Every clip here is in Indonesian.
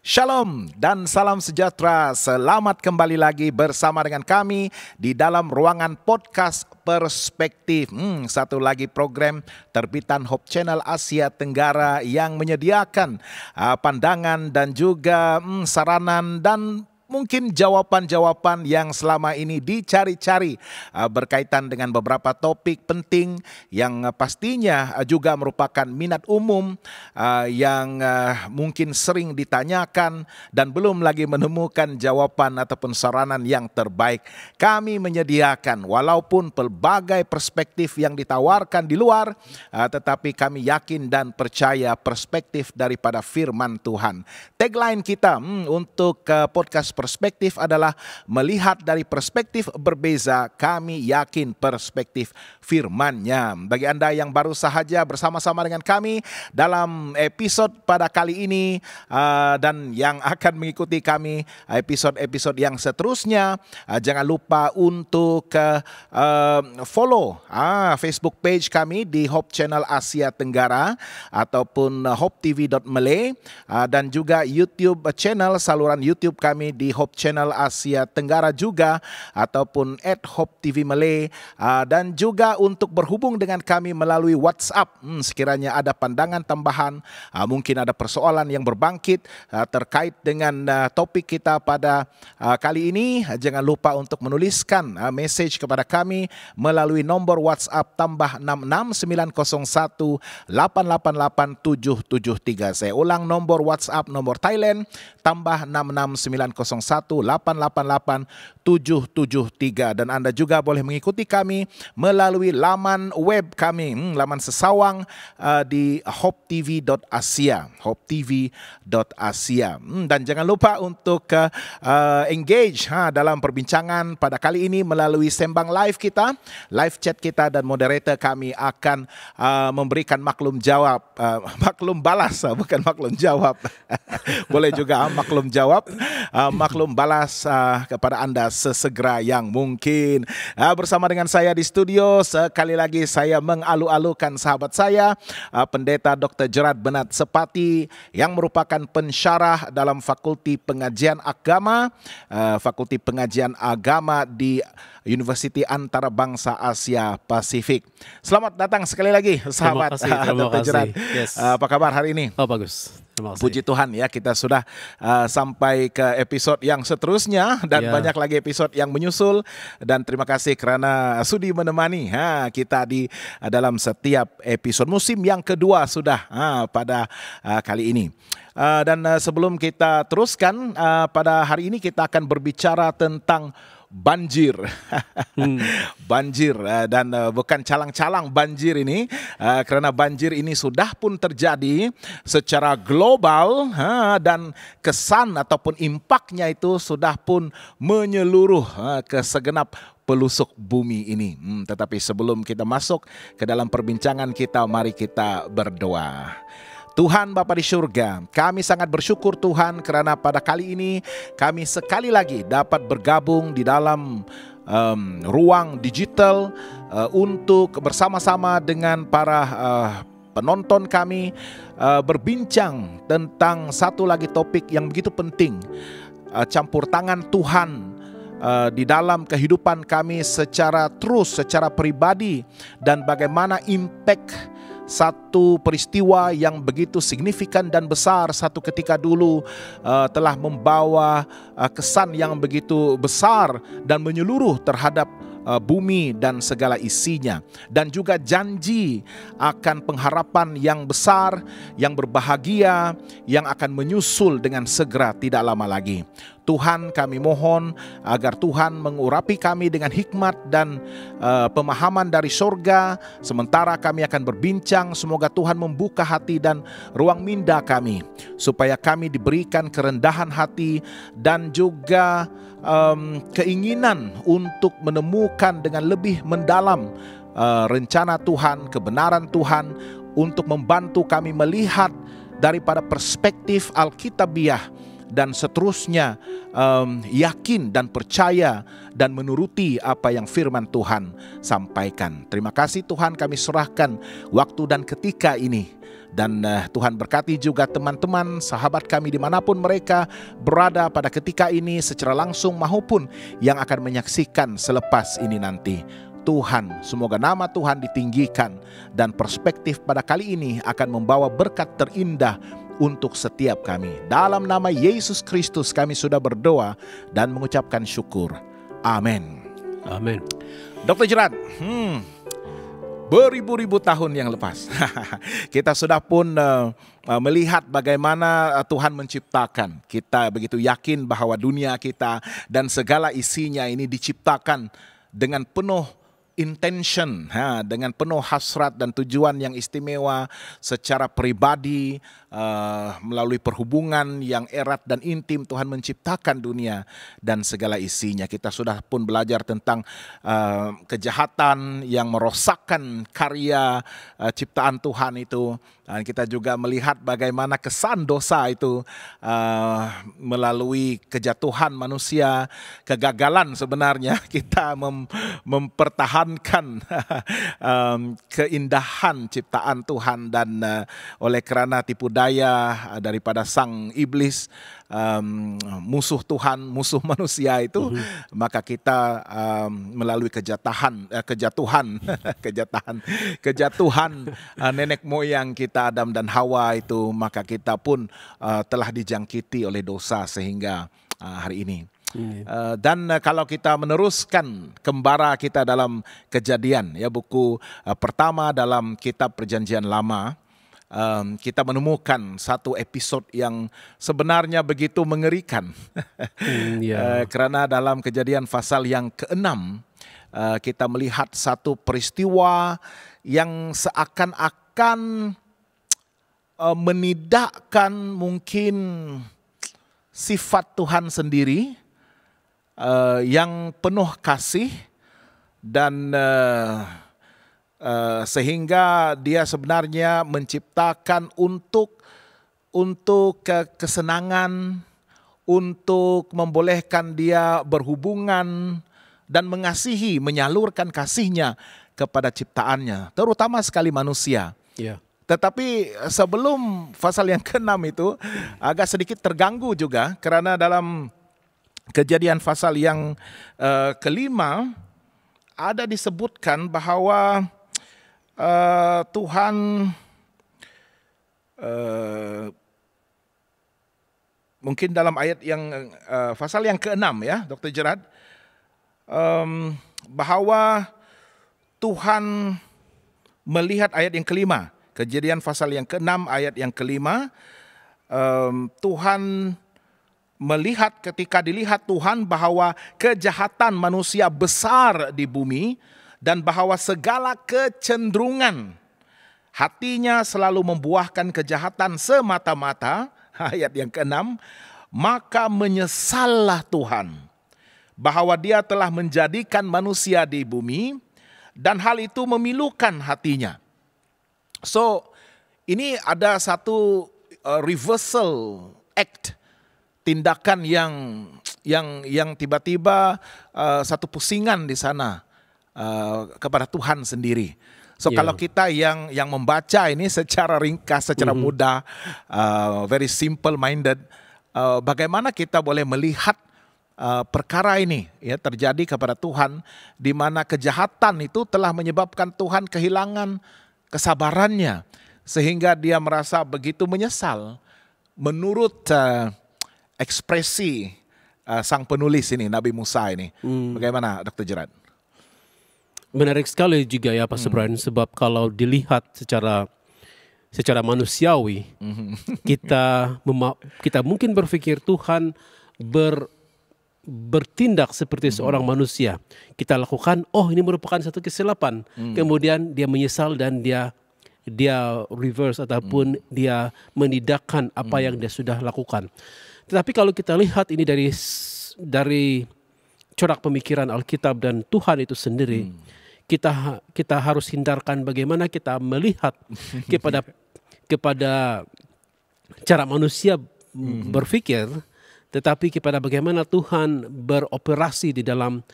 Shalom dan salam sejahtera. Selamat kembali lagi bersama dengan kami di dalam ruangan podcast Perspektif. Satu lagi program terbitan Hope Channel Asia Tenggara yang menyediakan pandangan dan juga saranan dan mungkin jawapan-jawaban yang selama ini dicari-cari berkaitan dengan beberapa topik penting yang pastinya juga merupakan minat umum yang mungkin sering ditanyakan dan belum lagi menemukan jawaban ataupun saranan yang terbaik. Kami menyediakan walaupun pelbagai perspektif yang ditawarkan di luar, tetapi kami yakin dan percaya perspektif daripada firman Tuhan. Tagline kita untuk podcast Perspektif adalah melihat dari perspektif berbeza, kami yakin perspektif firman-Nya. Bagi Anda yang baru sahaja bersama-sama dengan kami dalam episod pada kali ini dan yang akan mengikuti kami episod-episod yang seterusnya, jangan lupa untuk follow Facebook page kami di Hope Channel Asia Tenggara ataupun hopetv.malay dan juga YouTube channel saluran YouTube kami di Hope Channel Asia Tenggara juga ataupun @hopetv_malay dan juga untuk berhubung dengan kami melalui WhatsApp. Sekiranya ada pandangan tambahan, mungkin ada persoalan yang berbangkit terkait dengan topik kita pada kali ini, jangan lupa untuk menuliskan message kepada kami melalui nombor WhatsApp tambah 66901888773. Saya ulang nombor WhatsApp nomor Thailand tambah 66901888773 dan Anda juga boleh mengikuti kami melalui laman web kami, laman sesawang di hopetv.asia, hopetv.asia. Dan jangan lupa untuk engage dalam perbincangan pada kali ini melalui sembang live kita, live chat kita, dan moderator kami akan memberikan maklum jawab, maklum balas, bukan maklum jawab. Boleh juga maklum jawab, maklum balas kepada Anda sesegera yang mungkin. Bersama dengan saya di studio, sekali lagi saya mengalu-alukan sahabat saya, Pendeta Dr. Gerard Bernard Sepati, yang merupakan pensyarah dalam Fakulti Pengajian Agama, Fakulti Pengajian Agama di Universiti Antarabangsa Asia Pasifik. Selamat datang sekali lagi sahabat Dr. Gerard. Yes. Apa kabar hari ini? Oh, bagus. Terima kasih. Puji Tuhan ya, kita sudah sampai ke episode yang seterusnya dan banyak lagi episode yang menyusul, dan terima kasih kerana sudi menemani kita di dalam setiap episode. Musim yang kedua sudah pada kali ini. Dan sebelum kita teruskan, pada hari ini kita akan berbicara tentang banjir. Banjir, dan bukan calang-calang banjir ini, kerana banjir ini sudah pun terjadi secara global, dan kesan ataupun impaknya itu sudah pun menyeluruh ke segenap pelusuk bumi ini. Tetapi sebelum kita masuk ke dalam perbincangan kita, mari kita berdoa. Tuhan Bapa di surga, kami sangat bersyukur Tuhan kerana pada kali ini kami sekali lagi dapat bergabung di dalam ruang digital untuk bersama-sama dengan para penonton kami berbincang tentang satu lagi topik yang begitu penting, campur tangan Tuhan di dalam kehidupan kami secara terus, secara pribadi, dan bagaimana impact satu peristiwa yang begitu signifikan dan besar satu ketika dulu telah membawa kesan yang begitu besar dan menyeluruh terhadap bumi dan segala isinya, dan juga janji akan pengharapan yang besar, yang berbahagia, yang akan menyusul dengan segera tidak lama lagi. Tuhan, kami mohon agar Tuhan mengurapi kami dengan hikmat dan pemahaman dari sorga. Sementara kami akan berbincang, semoga Tuhan membuka hati dan ruang minda kami, supaya kami diberikan kerendahan hati dan juga keinginan untuk menemukan dengan lebih mendalam rencana Tuhan, kebenaran Tuhan, untuk membantu kami melihat daripada perspektif Alkitabiah dan seterusnya yakin dan percaya dan menuruti apa yang firman Tuhan sampaikan. Terima kasih Tuhan, kami serahkan waktu dan ketika ini. Dan Tuhan berkati juga teman-teman, sahabat kami dimanapun mereka berada pada ketika ini secara langsung maupun yang akan menyaksikan selepas ini nanti. Tuhan, semoga nama Tuhan ditinggikan dan perspektif pada kali ini akan membawa berkat terindah untuk setiap kami. Dalam nama Yesus Kristus kami sudah berdoa dan mengucapkan syukur. Amin. Amin. Dr. Gerard, beribu-ribu tahun yang lepas kita sudah pun melihat bagaimana Tuhan menciptakan. Kita begitu yakin bahwa dunia kita dan segala isinya ini diciptakan dengan penuh intention, dengan penuh hasrat dan tujuan yang istimewa secara pribadi, melalui perhubungan yang erat dan intim Tuhan menciptakan dunia dan segala isinya. Kita sudah pun belajar tentang kejahatan yang merosakkan karya ciptaan Tuhan itu. Dan kita juga melihat bagaimana kesan dosa itu melalui kejatuhan manusia, kegagalan sebenarnya kita mempertahankan keindahan ciptaan Tuhan, dan oleh kerana tipu daya daripada sang iblis, musuh Tuhan, musuh manusia itu, maka kita melalui kejatuhan nenek moyang kita Adam dan Hawa itu, maka kita pun telah dijangkiti oleh dosa sehingga hari ini. Dan kalau kita meneruskan kembara kita dalam Kejadian, ya, buku pertama dalam kitab Perjanjian Lama, kita menemukan satu episod yang sebenarnya begitu mengerikan. Kerana dalam Kejadian pasal yang ke-6 kita melihat satu peristiwa yang seakan-akan menidakkan mungkin sifat Tuhan sendiri yang penuh kasih, dan sehingga dia sebenarnya menciptakan untuk kesenangan, untuk membolehkan dia berhubungan dan mengasihi, menyalurkan kasihnya kepada ciptaannya, terutama sekali manusia. Tetapi sebelum pasal yang ke-6 itu agak sedikit terganggu juga, kerana dalam Kejadian pasal yang ke-5 ada disebutkan bahawa Tuhan mungkin dalam ayat yang pasal yang ke-6, ya, Dr. Gerard, bahawa Tuhan melihat ayat yang ke-5, Kejadian pasal yang ke-6 ayat yang ke-5, Tuhan melihat, ketika dilihat Tuhan bahawa kejahatan manusia besar di bumi dan bahawa segala kecenderungan hatinya selalu membuahkan kejahatan semata-mata, ayat yang ke-6, maka menyesallah Tuhan bahawa dia telah menjadikan manusia di bumi dan hal itu memilukan hatinya. So, ini ada satu reversal act, tindakan yang tiba-tiba satu pusingan di sana kepada Tuhan sendiri. So kalau kita yang membaca ini secara ringkas, secara mudah, very simple minded, bagaimana kita boleh melihat perkara ini, ya, terjadi kepada Tuhan, di mana kejahatan itu telah menyebabkan Tuhan kehilangan kesabarannya sehingga dia merasa begitu menyesal. Menurut ekspresi sang penulis ini, Nabi Musa ini, bagaimana Dr. Gerard? Menarik sekali juga, ya, Pastor Brian, sebab kalau dilihat secara manusiawi, kita mungkin berpikir Tuhan bertindak seperti seorang manusia. Kita lakukan, oh ini merupakan satu kesilapan. Kemudian dia menyesal dan dia reverse ataupun dia menidakkan apa yang dia sudah lakukan. Tetapi kalau kita lihat ini dari corak pemikiran Alkitab dan Tuhan itu sendiri, kita harus hindarkan bagaimana kita melihat kepada cara manusia berpikir. tetapi kepada bagaimana Tuhan beroperasi di dalam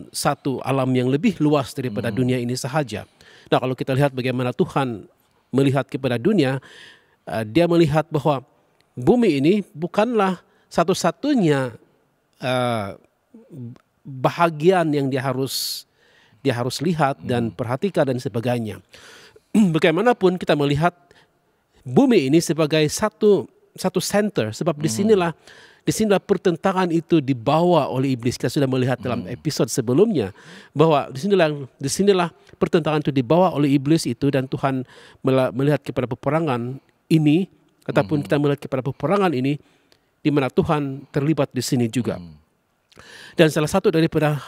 satu alam yang lebih luas daripada dunia ini sahaja. Nah, kalau kita lihat bagaimana Tuhan melihat kepada dunia, dia melihat bahwa bumi ini bukanlah satu-satunya bahagian yang dia harus lihat dan perhatikan dan sebagainya. Bagaimanapun kita melihat bumi ini sebagai satu center, sebab disinilah pertentangan itu dibawa oleh iblis. Kita sudah melihat dalam episode sebelumnya bahwa disinilah pertentangan itu dibawa oleh iblis itu, dan Tuhan melihat kepada peperangan ini, ataupun kita melihat kepada peperangan ini di mana Tuhan terlibat di sini juga. Dan salah satu daripada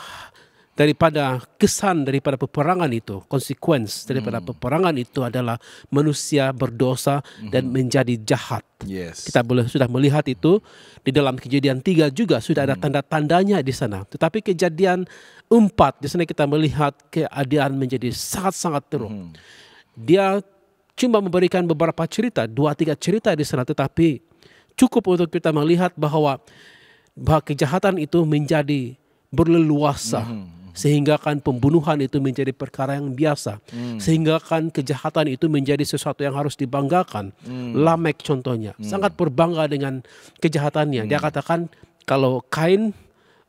kesan daripada peperangan itu, konsekuensi daripada peperangan itu adalah manusia berdosa dan menjadi jahat. Yes. Kita sudah melihat itu di dalam Kejadian 3 juga sudah ada tanda-tandanya di sana. Tetapi Kejadian 4 di sana kita melihat keadaan menjadi sangat-sangat teruk. Dia cuma memberikan beberapa cerita, 2-3 cerita di sana, tetapi cukup untuk kita melihat bahwa kejahatan itu menjadi berleluasa. Sehingga kan pembunuhan itu menjadi perkara yang biasa. Sehingga kan kejahatan itu menjadi sesuatu yang harus dibanggakan. Lamek contohnya, sangat berbangga dengan kejahatannya. Dia katakan, kalau Kain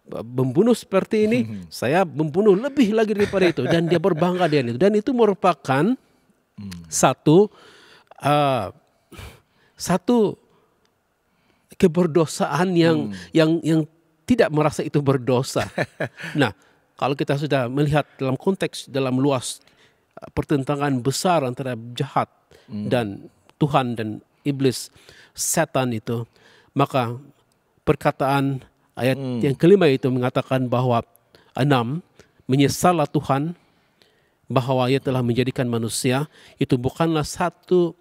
membunuh seperti ini, saya membunuh lebih lagi daripada itu. Dan dia berbangga dengan itu. Dan itu merupakan satu keberdosaan yang tidak merasa itu berdosa. Nah, kalau kita sudah melihat dalam konteks dalam luas pertentangan besar antara jahat dan Tuhan dan iblis, setan itu, maka perkataan ayat yang kelima itu mengatakan bahwa 6, menyesallah Tuhan bahwa ia telah menjadikan manusia. Itu bukanlah satu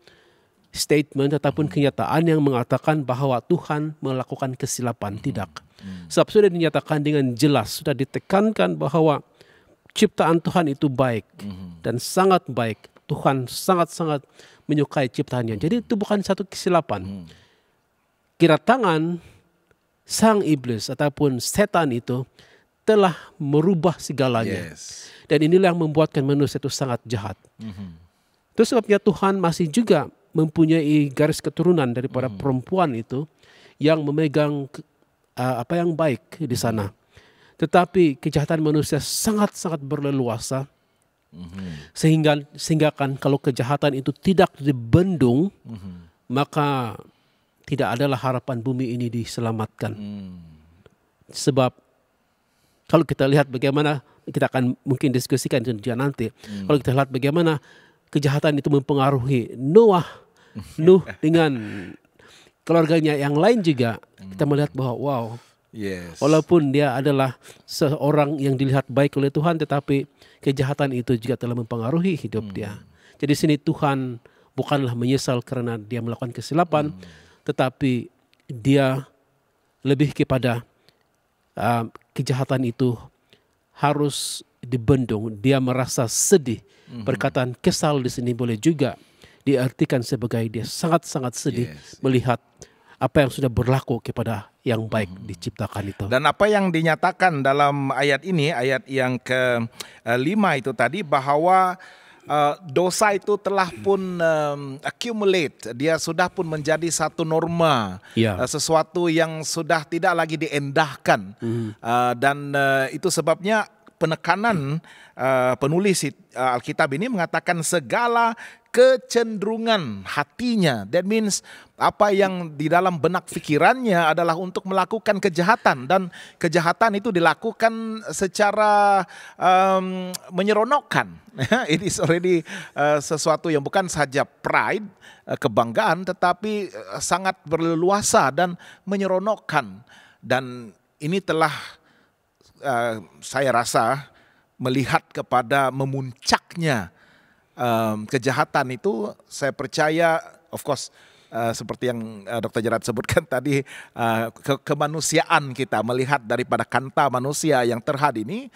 statement ataupun kenyataan yang mengatakan bahwa Tuhan melakukan kesilapan. Tidak. Sebab sudah dinyatakan dengan jelas, sudah ditekankan bahwa ciptaan Tuhan itu baik dan sangat baik. Tuhan sangat-sangat menyukai ciptaannya. Jadi itu bukan satu kesilapan. Kira tangan sang iblis ataupun setan itu telah merubah segalanya. Yes. Dan inilah yang membuatkan manusia itu sangat jahat. Itu sebabnya Tuhan masih juga mempunyai garis keturunan daripada perempuan itu yang memegang apa yang baik di sana. Tetapi kejahatan manusia sangat-sangat berleluasa. Sehingga kan kalau kejahatan itu tidak dibendung, maka tidak adalah harapan bumi ini diselamatkan. Sebab kalau kita lihat bagaimana, kita akan mungkin diskusikan itu nanti. Kalau kita lihat bagaimana kejahatan itu mempengaruhi Nuh dengan keluarganya yang lain juga, kita melihat bahwa wow, walaupun dia adalah seorang yang dilihat baik oleh Tuhan, tetapi kejahatan itu juga telah mempengaruhi hidup dia. Jadi sini Tuhan bukanlah menyesal karena dia melakukan kesilapan, tetapi dia lebih kepada kejahatan itu harus dibendung. Dia merasa sedih. Perkataan kesal di sini boleh juga diartikan sebagai dia sangat-sangat sedih melihat apa yang sudah berlaku kepada yang baik diciptakan itu. Dan apa yang dinyatakan dalam ayat ini, ayat yang ke-5 itu tadi, bahwa dosa itu telah pun accumulate, dia sudah pun menjadi satu norma, sesuatu yang sudah tidak lagi diendahkan. Dan itu sebabnya penekanan penulis Alkitab ini mengatakan segala kecenderungan hatinya. That means apa yang di dalam benak pikirannya adalah untuk melakukan kejahatan, dan kejahatan itu dilakukan secara menyeronokkan. It is already sesuatu yang bukan saja pride, kebanggaan, tetapi sangat berleluasa dan menyeronokkan. Dan ini telah saya rasa melihat kepada memuncaknya kejahatan itu. Saya percaya, of course, seperti yang Dr. Gerard sebutkan tadi, kemanusiaan kita melihat daripada kanta manusia yang terhad ini,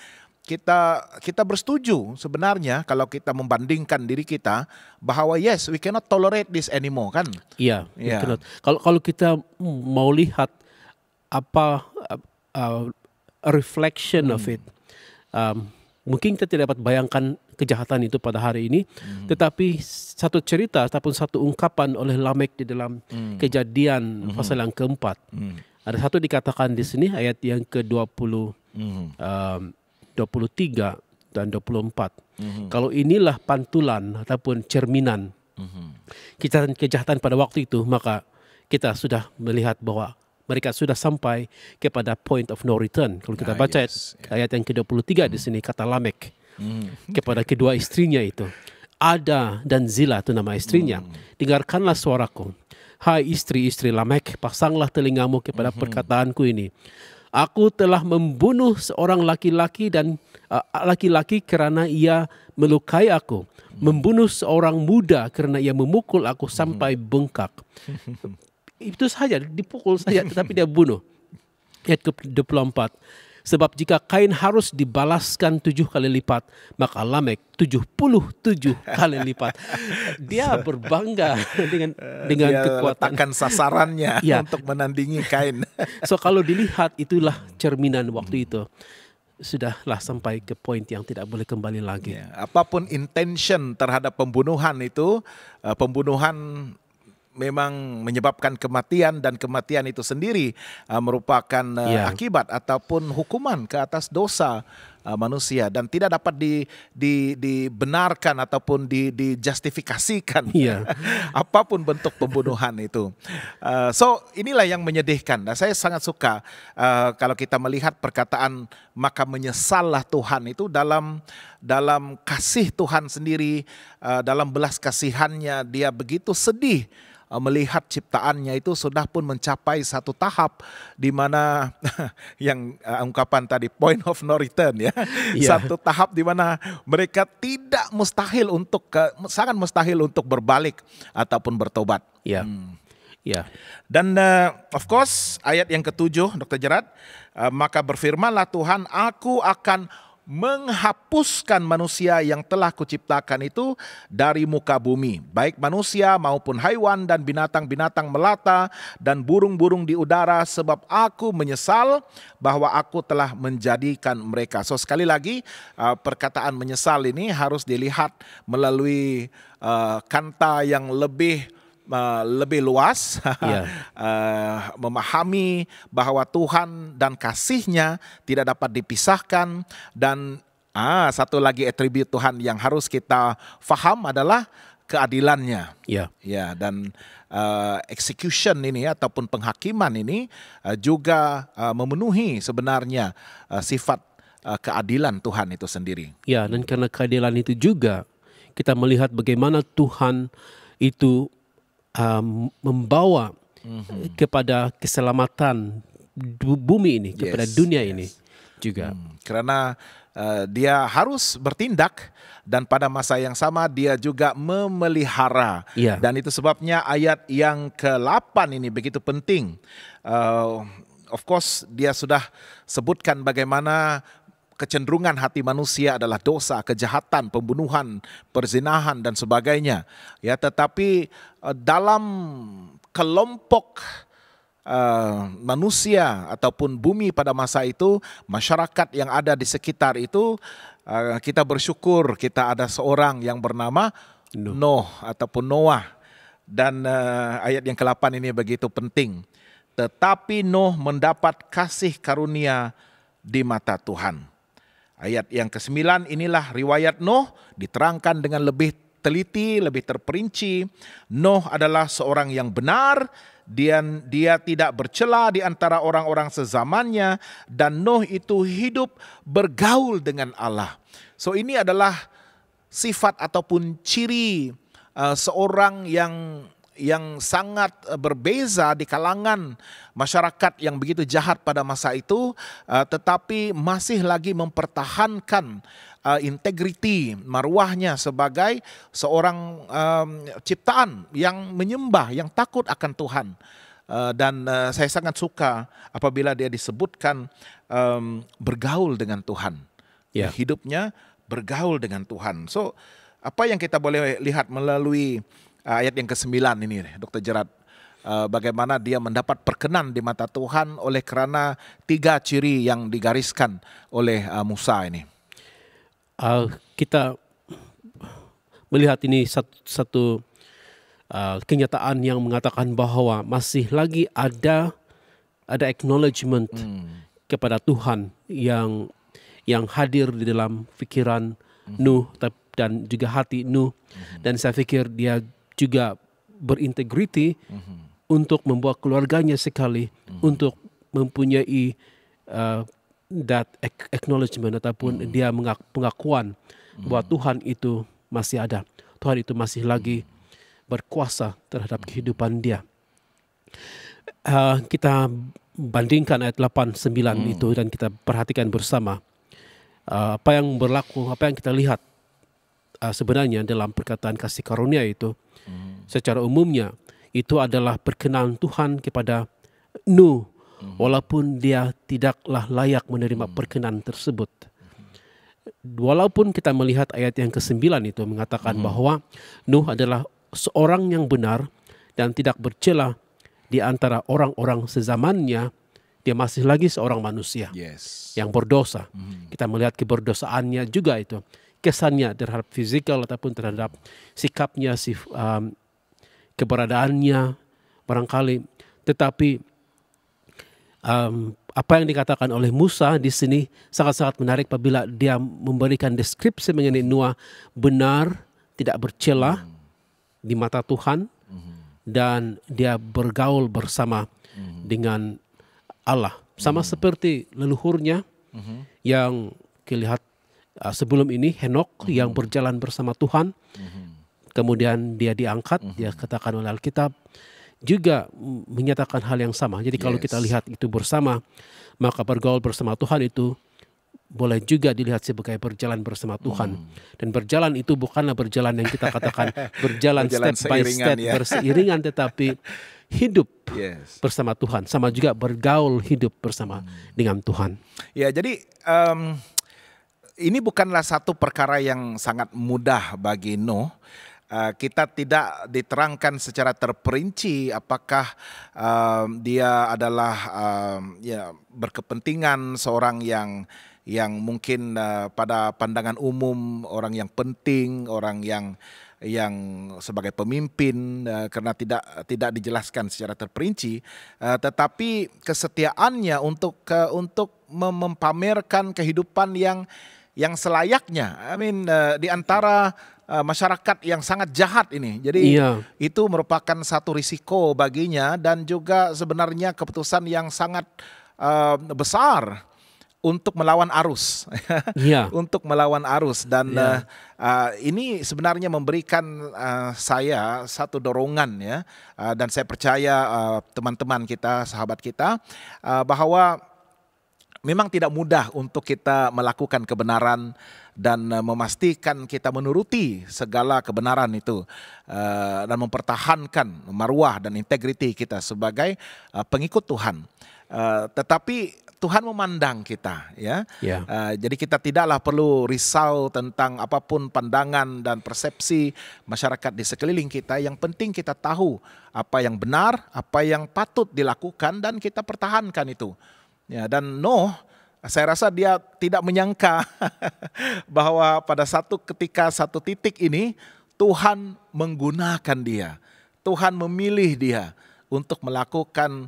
kita bersetuju sebenarnya kalau kita membandingkan diri kita bahwa yes, we cannot tolerate this anymore, kan? Iya. Kalau kita mau lihat apa a reflection of it. Mungkin kita tidak dapat bayangkan kejahatan itu pada hari ini, tetapi satu cerita ataupun satu ungkapan oleh Lamek di dalam Kejadian pasal yang keempat. Ada satu dikatakan di sini ayat yang ke-20, 23 dan 24. Kalau inilah pantulan ataupun cerminan kejahatan pada waktu itu, maka kita sudah melihat bahwa mereka sudah sampai kepada point of no return. Kalau kita baca ayat yang ke-23 di sini, kata Lamek kepada kedua istrinya itu, Ada dan Zila itu nama istrinya, dengarkanlah suaraku. Hai istri-istri Lamek, pasanglah telingamu kepada perkataanku ini. Aku telah membunuh seorang laki-laki dan laki-laki kerana ia melukai aku. Membunuh seorang muda kerana ia memukul aku sampai bengkak. Itu saja, dipukul saja tetapi dia bunuh. Ayat ke-24. Sebab jika Kain harus dibalaskan 7 kali lipat, maka Lamek 77 kali lipat. Dia berbangga dengan dia kekuatan. Letakkan sasarannya untuk menandingi Kain. So kalau dilihat, itulah cerminan waktu itu. Sudahlah sampai ke poin yang tidak boleh kembali lagi. Apapun intention terhadap pembunuhan itu, pembunuhan memang menyebabkan kematian, dan kematian itu sendiri merupakan akibat ataupun hukuman ke atas dosa manusia, dan tidak dapat dibenarkan ataupun dijustifikasikan apapun bentuk pembunuhan itu. So inilah yang menyedihkan. Dan saya sangat suka kalau kita melihat perkataan maka menyesallah Tuhan itu dalam kasih Tuhan sendiri, dalam belas kasihannya, dia begitu sedih melihat ciptaannya itu sudah pun mencapai satu tahap di mana yang ungkapan tadi point of no return satu tahap di mana mereka tidak mustahil untuk sangat mustahil untuk berbalik ataupun bertobat. Dan of course ayat yang ke-7 Dr. Gerard, maka berfirmanlah Tuhan, aku akan menghapuskan manusia yang telah kuciptakan itu dari muka bumi, baik manusia maupun haiwan dan binatang-binatang melata dan burung-burung di udara, sebab aku menyesal bahwa aku telah menjadikan mereka. So sekali lagi perkataan menyesal ini harus dilihat melalui kanta yang lebih luas, memahami bahwa Tuhan dan kasih-Nya tidak dapat dipisahkan. Dan satu lagi atribut Tuhan yang harus kita faham adalah keadilannya. Dan execution ini ataupun penghakiman ini juga memenuhi sebenarnya sifat keadilan Tuhan itu sendiri. Dan karena keadilan itu juga kita melihat bagaimana Tuhan itu membawa kepada keselamatan bumi ini, kepada dunia ini juga. Karena dia harus bertindak, dan pada masa yang sama dia juga memelihara. Dan itu sebabnya ayat yang ke-8 ini begitu penting. Of course dia sudah sebutkan bagaimana kecenderungan hati manusia adalah dosa, kejahatan, pembunuhan, perzinahan dan sebagainya. Tetapi dalam kelompok manusia ataupun bumi pada masa itu, masyarakat yang ada di sekitar itu, kita bersyukur kita ada seorang yang bernama Nuh ataupun Noah. Dan ayat yang ke-8 ini begitu penting. Tetapi Nuh mendapat kasih karunia di mata Tuhan. Ayat yang ke-9 inilah riwayat Nuh diterangkan dengan lebih teliti, lebih terperinci. Nuh adalah seorang yang benar, dia tidak bercela di antara orang-orang sezamannya, dan Nuh itu hidup bergaul dengan Allah. So ini adalah sifat ataupun ciri seorang yang sangat berbeza di kalangan masyarakat yang begitu jahat pada masa itu, tetapi masih lagi mempertahankan integriti marwahnya sebagai seorang ciptaan yang menyembah, yang takut akan Tuhan. Dan saya sangat suka apabila dia disebutkan bergaul dengan Tuhan. Hidupnya bergaul dengan Tuhan. So apa yang kita boleh lihat melalui ayat yang ke-9 ini, Dr. Gerard, bagaimana dia mendapat perkenan di mata Tuhan oleh kerana 3 ciri yang digariskan oleh Musa ini. Kita melihat ini satu kenyataan yang mengatakan bahwa masih lagi ada acknowledgement kepada Tuhan yang hadir di dalam pikiran Nuh dan juga hati Nuh, dan saya pikir dia juga berintegriti untuk membuat keluarganya sekali untuk mempunyai that acknowledgement ataupun dia pengakuan bahwa Tuhan itu masih ada, Tuhan itu masih lagi berkuasa terhadap kehidupan dia. Kita bandingkan ayat 8-9 itu dan kita perhatikan bersama apa yang berlaku, apa yang kita lihat sebenarnya dalam perkataan kasih karunia itu. Secara umumnya itu adalah perkenan Tuhan kepada Nuh, walaupun dia tidaklah layak menerima perkenan tersebut. Walaupun kita melihat ayat yang ke-9 itu mengatakan bahwa Nuh adalah seorang yang benar dan tidak bercela di antara orang-orang sezamannya, dia masih lagi seorang manusia yang berdosa. Kita melihat keberdosaannya juga itu, kesannya terhadap fisikal ataupun terhadap sikapnya, keberadaannya barangkali. Tetapi apa yang dikatakan oleh Musa di sini sangat-sangat menarik apabila dia memberikan deskripsi mengenai Noah, benar, tidak bercela di mata Tuhan, dan dia bergaul bersama dengan Allah. Sama seperti leluhurnya yang dilihat sebelum ini, Henokh yang berjalan bersama Tuhan. Kemudian dia diangkat, dia katakan oleh Alkitab, juga menyatakan hal yang sama. Jadi kalau kita lihat itu bersama, maka bergaul bersama Tuhan itu boleh juga dilihat sebagai berjalan bersama Tuhan. Dan berjalan itu bukanlah berjalan yang kita katakan berjalan step by step, berseiringan, tetapi hidup bersama Tuhan. Sama juga bergaul hidup bersama dengan Tuhan. Ya, jadi ini bukanlah satu perkara yang sangat mudah bagi Nuh. Kita tidak diterangkan secara terperinci apakah dia adalah berkepentingan seorang yang mungkin pada pandangan umum orang yang penting, orang yang sebagai pemimpin, karena tidak dijelaskan secara terperinci, tetapi kesetiaannya untuk mempamerkan kehidupan yang selayaknya. Di antara masyarakat yang sangat jahat ini. Jadi itu merupakan satu risiko baginya, dan juga sebenarnya keputusan yang sangat besar untuk melawan arus. Untuk melawan arus. Dan ini sebenarnya memberikan saya satu dorongan, ya. Dan saya percaya teman-teman kita, sahabat kita, bahwa memang tidak mudah untuk kita melakukan kebenaran dan memastikan kita menuruti segala kebenaran itu, dan mempertahankan maruah dan integriti kita sebagai pengikut Tuhan. Tetapi Tuhan memandang kita, ya. Jadi kita tidaklah perlu risau tentang apapun pandangan dan persepsi masyarakat di sekeliling kita. Yang penting kita tahu apa yang benar, apa yang patut dilakukan, dan kita pertahankan itu. Ya, dan Nuh, saya rasa dia tidak menyangka bahwa pada satu titik ini Tuhan menggunakan dia, Tuhan memilih dia untuk melakukan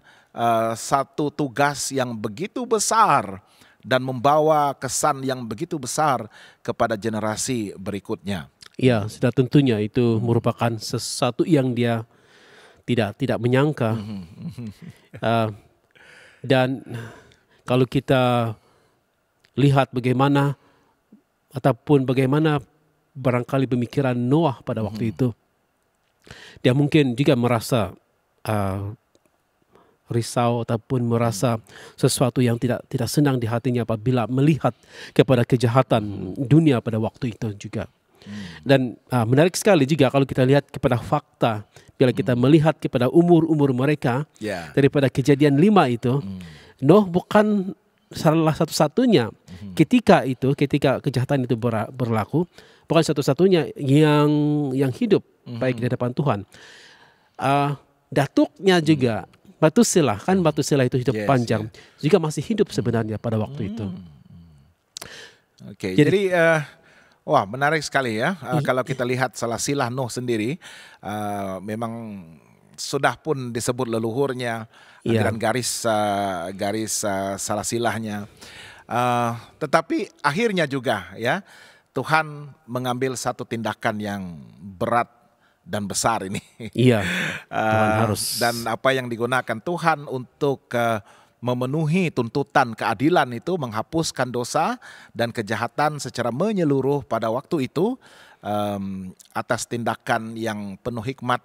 satu tugas yang begitu besar dan membawa kesan yang begitu besar kepada generasi berikutnya. Ya, sudah tentunya itu merupakan sesuatu yang dia tidak menyangka. Dan kalau kita lihat bagaimana barangkali pemikiran Noah pada waktu itu, dia mungkin juga merasa risau ataupun merasa sesuatu yang tidak senang di hatinya apabila melihat kepada kejahatan dunia pada waktu itu juga. Dan menarik sekali juga kalau kita lihat kepada fakta, bila kita melihat kepada umur mereka, daripada Kejadian 5 itu, Nuh bukan salah satu-satunya ketika kejahatan itu berlaku, bukan satu-satunya yang hidup baik di hadapan Tuhan. datuknya juga Matusela, kan Matusela itu hidup Yes, panjang, juga masih hidup sebenarnya pada waktu itu. Oke, jadi wah menarik sekali ya. Kalau kita lihat silsilah Nuh sendiri, memang sudah pun disebut leluhurnya dengan garis silsilahnya. Tetapi akhirnya juga ya Tuhan mengambil satu tindakan yang berat dan besar ini. Iya, Tuhan harus. Dan apa yang digunakan Tuhan untuk memenuhi tuntutan keadilan itu, menghapuskan dosa dan kejahatan secara menyeluruh pada waktu itu, atas tindakan yang penuh hikmat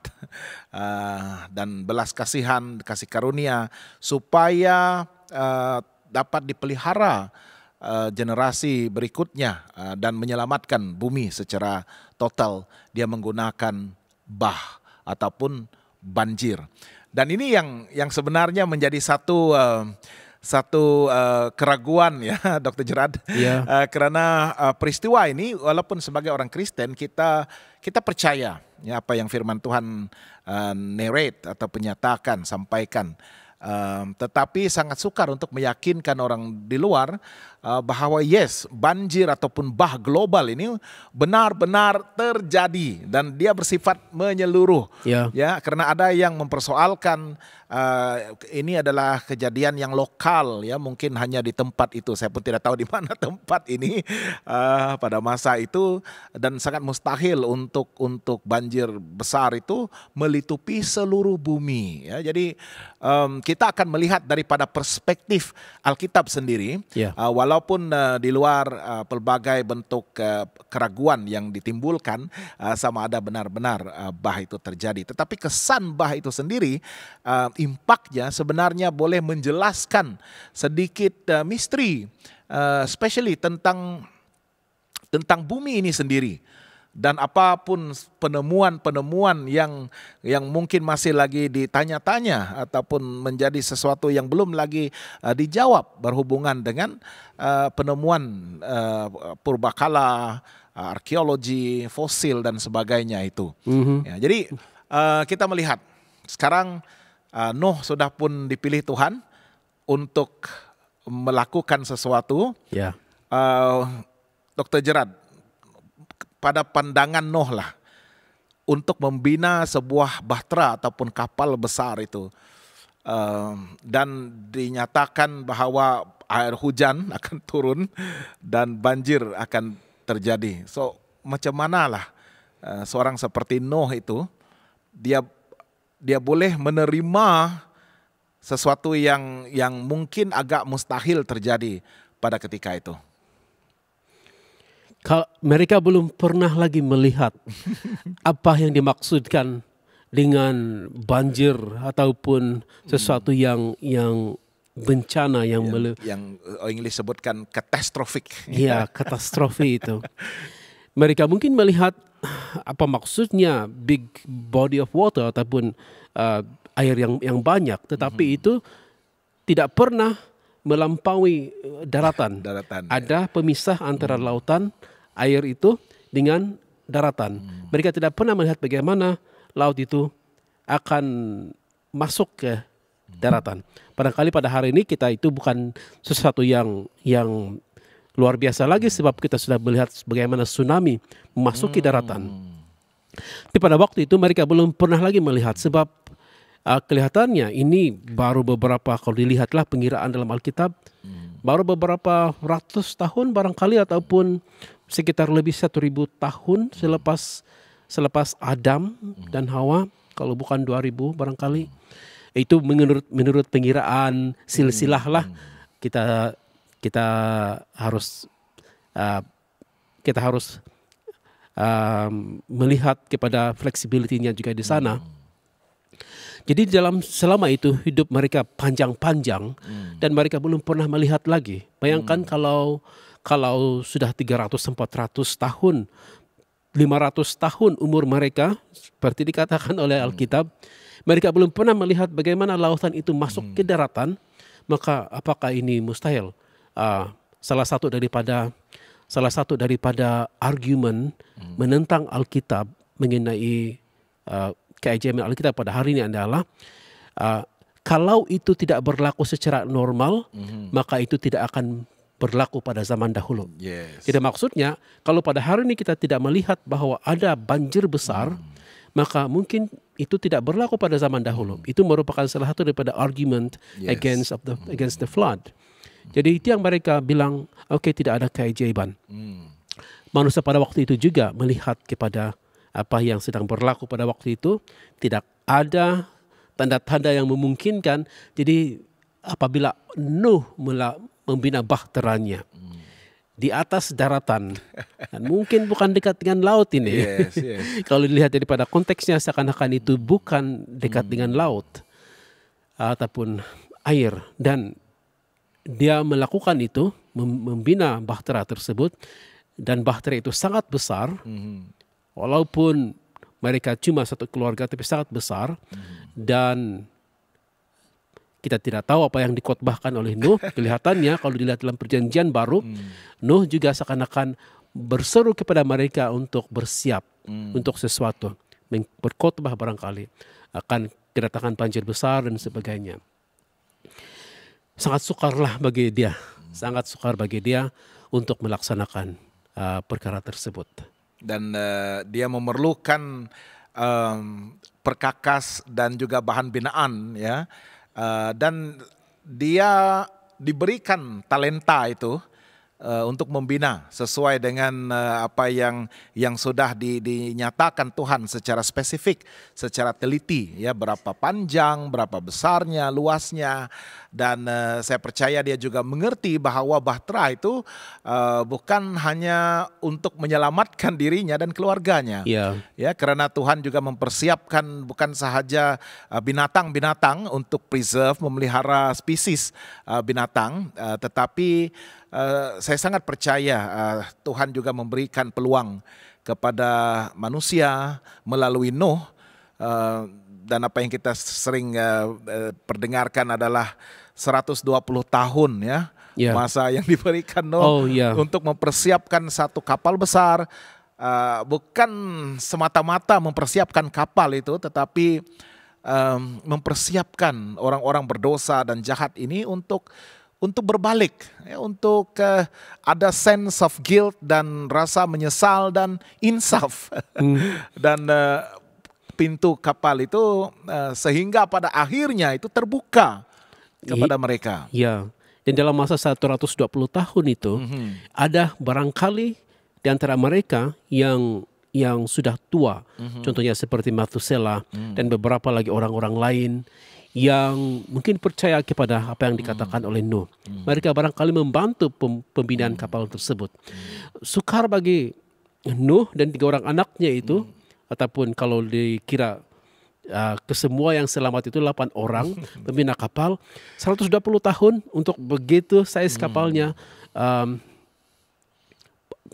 dan belas kasihan, kasih karunia, supaya dapat dipelihara generasi berikutnya dan menyelamatkan bumi secara total. Dia menggunakan bah ataupun banjir. Dan ini yang sebenarnya menjadi satu keraguan ya, Dr. Gerard. Karena peristiwa ini, walaupun sebagai orang Kristen kita percaya ya apa yang firman Tuhan narrate atau penyatakan, sampaikan. Tetapi sangat sukar untuk meyakinkan orang di luar bahwa yes, banjir ataupun bah global ini benar-benar terjadi dan dia bersifat menyeluruh. Ya, karena ada yang mempersoalkan ini adalah kejadian yang lokal ya, mungkin hanya di tempat itu. Saya pun tidak tahu di mana tempat ini pada masa itu, dan sangat mustahil untuk banjir besar itu melitupi seluruh bumi ya. Jadi kita akan melihat daripada perspektif Alkitab sendiri, walaupun di luar pelbagai bentuk keraguan yang ditimbulkan sama ada benar-benar bah itu terjadi, tetapi kesan bah itu sendiri, impaknya sebenarnya boleh menjelaskan sedikit misteri, especially tentang bumi ini sendiri. Dan apapun penemuan-penemuan yang mungkin masih lagi ditanya-tanya ataupun menjadi sesuatu yang belum lagi dijawab berhubungan dengan penemuan purbakala, arkeologi, fosil dan sebagainya itu. Ya, jadi kita melihat sekarang Nuh sudah pun dipilih Tuhan untuk melakukan sesuatu. Dr. Gerard, pada pandangan Nuh lah, untuk membina sebuah bahtera ataupun kapal besar itu, dan dinyatakan bahwa air hujan akan turun dan banjir akan terjadi. So macam manalah seorang seperti Nuh itu dia boleh menerima sesuatu yang mungkin agak mustahil terjadi pada ketika itu. Mereka belum pernah lagi melihat apa yang dimaksudkan dengan banjir ataupun sesuatu yang bencana yang English sebutkan katastrofik. Ya, katastrofi itu. Mereka mungkin melihat apa maksudnya big body of water ataupun air yang banyak, tetapi itu tidak pernah melampaui daratan. Ada pemisah antara lautan, air itu dengan daratan. Mereka tidak pernah melihat bagaimana laut itu akan masuk ke daratan. Barangkali pada hari ini kita itu bukan sesuatu yang luar biasa lagi, sebab kita sudah melihat bagaimana tsunami memasuki daratan. Tapi pada waktu itu mereka belum pernah lagi melihat, sebab kelihatannya ini baru beberapa, kalau dilihatlah pengiraan dalam Alkitab, baru beberapa ratus tahun barangkali, ataupun sekitar lebih 1000 tahun selepas Adam dan Hawa, kalau bukan 2000 barangkali. Itu menurut pengiraan silsilah lah. Kita harus melihat kepada fleksibilitinya juga di sana. Jadi selama itu hidup mereka panjang-panjang dan mereka belum pernah melihat lagi. Bayangkan kalau sudah 300-400 tahun, 500 tahun umur mereka, seperti dikatakan oleh Alkitab, mereka belum pernah melihat bagaimana lautan itu masuk ke daratan, maka apakah ini mustahil? Salah satu daripada argumen menentang Alkitab mengenai keajaiban Alkitab pada hari ini adalah kalau itu tidak berlaku secara normal, maka itu tidak akan berlaku pada zaman dahulu. Jadi maksudnya kalau pada hari ini kita tidak melihat bahwa ada banjir besar, maka mungkin itu tidak berlaku pada zaman dahulu. Itu merupakan salah satu daripada argument against the flood. Jadi itu yang mereka bilang, oke, tidak ada keajaiban. Manusia pada waktu itu juga melihat kepada apa yang sedang berlaku pada waktu itu, tidak ada tanda-tanda yang memungkinkan. Jadi apabila Nuh membina bahteranya di atas daratan, dan mungkin bukan dekat dengan laut ini. Kalau dilihat daripada konteksnya seakan-akan itu bukan dekat dengan laut ataupun air, dan dia melakukan itu, membina bahtera tersebut, dan bahtera itu sangat besar, walaupun mereka cuma satu keluarga tapi sangat besar, dan kita tidak tahu apa yang dikhotbahkan oleh Nuh. Kelihatannya kalau dilihat dalam perjanjian baru, Nuh juga seakan-akan berseru kepada mereka untuk bersiap untuk sesuatu, berkhotbah barangkali akan kedatangan banjir besar dan sebagainya. Sangat sukarlah bagi dia, sangat sukar bagi dia untuk melaksanakan perkara tersebut. Dan dia memerlukan perkakas dan juga bahan binaan, ya. Dan dia diberikan talenta itu untuk membina sesuai dengan apa yang sudah dinyatakan Tuhan secara spesifik, secara teliti, ya, berapa panjang, berapa besarnya, luasnya, dan saya percaya dia juga mengerti bahwa bahtera itu bukan hanya untuk menyelamatkan dirinya dan keluarganya, ya, karena Tuhan juga mempersiapkan bukan sahaja binatang-binatang untuk preserve, memelihara spesies binatang, tetapi saya sangat percaya Tuhan juga memberikan peluang kepada manusia melalui Nuh, dan apa yang kita sering perdengarkan adalah 120 tahun, ya, masa yang diberikan Nuh untuk mempersiapkan satu kapal besar, bukan semata-mata mempersiapkan kapal itu, tetapi mempersiapkan orang-orang berdosa dan jahat ini untuk berbalik, ya, untuk ada sense of guilt dan rasa menyesal dan insaf. Dan pintu kapal itu sehingga pada akhirnya itu terbuka kepada mereka. Ya, dan dalam masa 120 tahun itu ada barangkali di antara mereka yang sudah tua, contohnya seperti Mathusela dan beberapa lagi orang-orang lain yang mungkin percaya kepada apa yang dikatakan oleh Nuh. Mereka barangkali membantu pembinaan kapal tersebut. Sukar bagi Nuh dan 3 orang anaknya itu, ataupun kalau dikira kesemua yang selamat itu 8 orang pembina kapal, 120 tahun untuk begitu size kapalnya,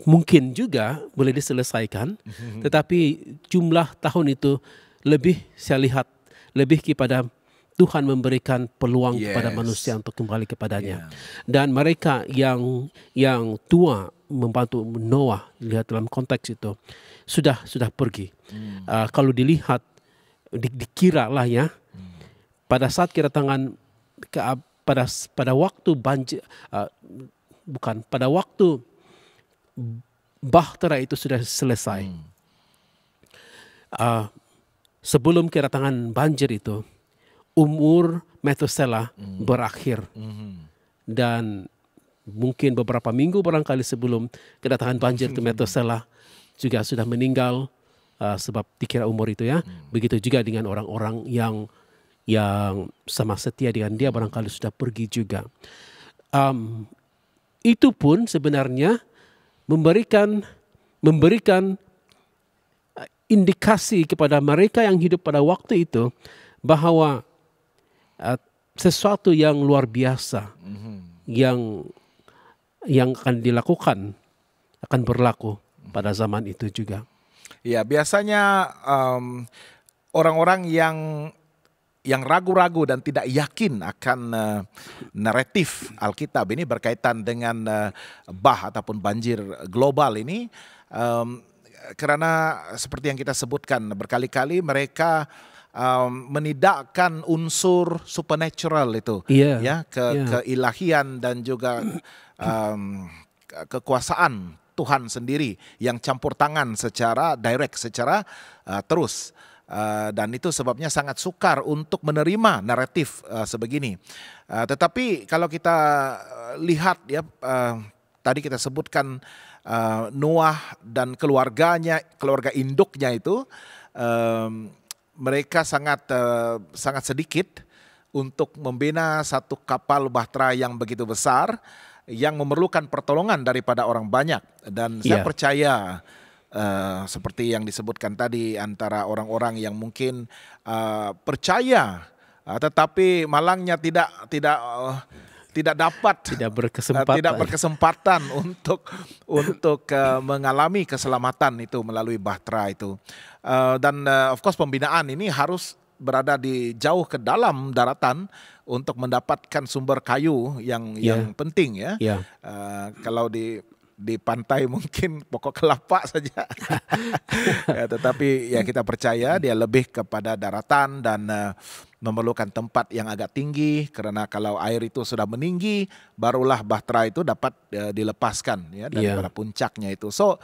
mungkin juga boleh diselesaikan, tetapi jumlah tahun itu lebih, saya lihat lebih kepada Tuhan memberikan peluang kepada manusia untuk kembali kepadanya. Dan mereka yang tua membantu Noah, lihat dalam konteks itu sudah pergi. Kalau dilihat, dikira lah, ya, pada saat kedatangan pada waktu banjir, pada waktu bahtera itu sudah selesai. Sebelum kedatangan banjir itu, umur Metusela berakhir, dan mungkin beberapa minggu barangkali sebelum kedatangan banjir itu Metusela juga sudah meninggal, sebab dikira umur itu, ya. Begitu juga dengan orang-orang yang sama setia dengan dia barangkali sudah pergi juga. Itu pun sebenarnya memberikan indikasi kepada mereka yang hidup pada waktu itu bahwa sesuatu yang luar biasa yang akan dilakukan, akan berlaku pada zaman itu juga. Ya, biasanya orang-orang yang ragu-ragu dan tidak yakin akan naratif Alkitab ini berkaitan dengan bah ataupun banjir global ini, karena seperti yang kita sebutkan berkali-kali mereka menidakkan unsur supernatural itu, ya, keilahian dan juga kekuasaan Tuhan sendiri yang campur tangan secara direct, secara terus. Dan itu sebabnya sangat sukar untuk menerima naratif sebegini. Tetapi kalau kita lihat ya, tadi kita sebutkan Noah dan keluarganya, keluarga induknya itu, mereka sangat sedikit untuk membina satu kapal bahtera yang begitu besar yang memerlukan pertolongan daripada orang banyak. Dan saya percaya seperti yang disebutkan tadi, antara orang-orang yang mungkin percaya tetapi malangnya tidak berkesempatan untuk mengalami keselamatan itu melalui bahtera itu. Dan of course pembinaan ini harus berada di jauh ke dalam daratan untuk mendapatkan sumber kayu yang penting ya. Kalau di pantai mungkin pokok kelapa saja. Tetapi ya kita percaya dia lebih kepada daratan dan memerlukan tempat yang agak tinggi, karena kalau air itu sudah meninggi barulah bahtera itu dapat dilepaskan ya daripada puncaknya itu. So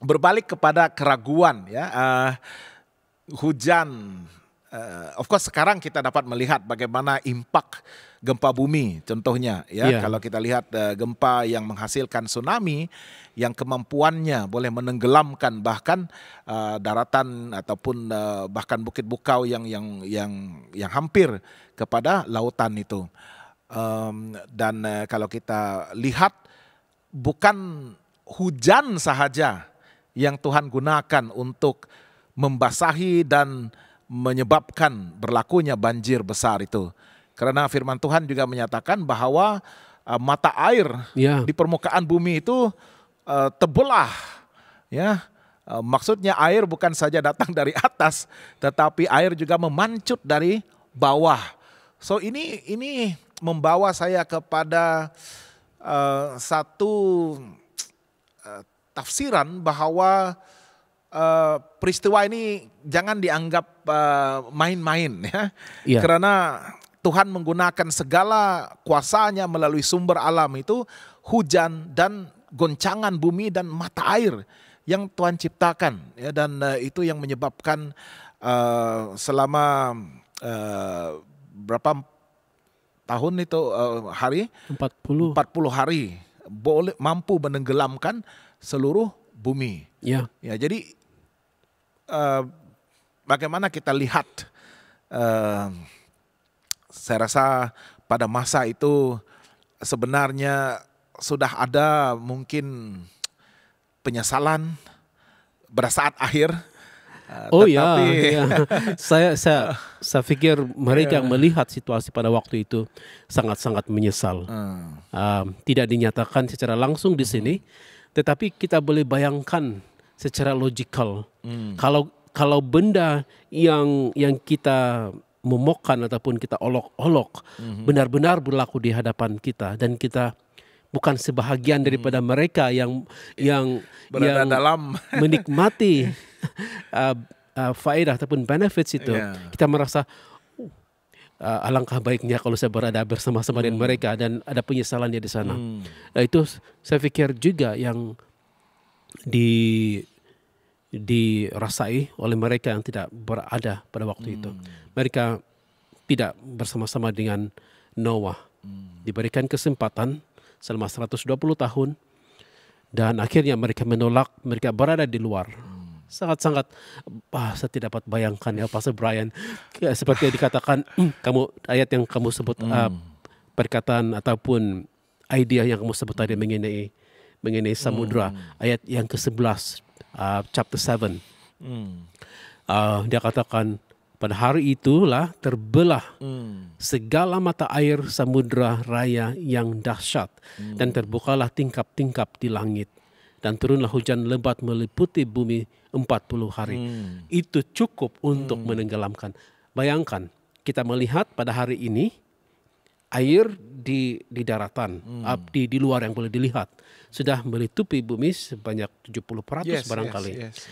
berbalik kepada keraguan ya, hujan, of course sekarang kita dapat melihat bagaimana impak gempa bumi contohnya ya. Kalau kita lihat gempa yang menghasilkan tsunami yang kemampuannya boleh menenggelamkan bahkan daratan ataupun bahkan bukit bukau yang hampir kepada lautan itu. Dan kalau kita lihat bukan hujan sahaja yang Tuhan gunakan untuk membasahi dan menyebabkan berlakunya banjir besar itu. Karena firman Tuhan juga menyatakan bahwa mata air di permukaan bumi itu terbelah. Ya, maksudnya air bukan saja datang dari atas, tetapi air juga memancut dari bawah. So ini membawa saya kepada satu tafsiran bahwa peristiwa ini jangan dianggap main-main ya. Karena Tuhan menggunakan segala kuasanya melalui sumber alam itu, hujan dan goncangan bumi dan mata air yang Tuhan ciptakan ya, dan itu yang menyebabkan selama berapa tahun itu hari 40 hari boleh mampu menenggelamkan seluruh bumi. Ya, jadi bagaimana kita lihat, saya rasa pada masa itu sebenarnya sudah ada mungkin penyesalan pada saat akhir. Saya pikir mereka yang melihat situasi pada waktu itu sangat-sangat menyesal. Tidak dinyatakan secara langsung di sini, tetapi kita boleh bayangkan secara logikal. Kalau benda yang kita momokkan ataupun kita olok-olok benar-benar berlaku di hadapan kita, dan kita bukan sebahagian daripada mereka yang berada dalam menikmati faedah ataupun benefits itu, kita merasa alangkah baiknya kalau saya berada bersama-sama dengan mereka, dan ada penyesalannya di sana. Itu saya pikir juga yang dirasai oleh mereka yang tidak berada pada waktu itu. Mereka tidak bersama-sama dengan Noah. Diberikan kesempatan selama 120 tahun dan akhirnya mereka menolak, mereka berada di luar. Sangat-sangat saya tidak dapat bayangkan ya Pastor Brian, seperti yang dikatakan ayat yang kamu sebut, perkataan ataupun idea yang kamu sebut tadi mengenai samudra, ayat yang ke-11 chapter 7. Dia katakan pada hari itulah terbelah segala mata air samudra raya yang dahsyat, dan terbukalah tingkap-tingkap di langit, dan turunlah hujan lebat meliputi bumi 40 hari. Itu cukup untuk menenggelamkan. Bayangkan, kita melihat pada hari ini air di daratan, di luar yang boleh dilihat, sudah melitupi bumi sebanyak 70% barangkali. Yes.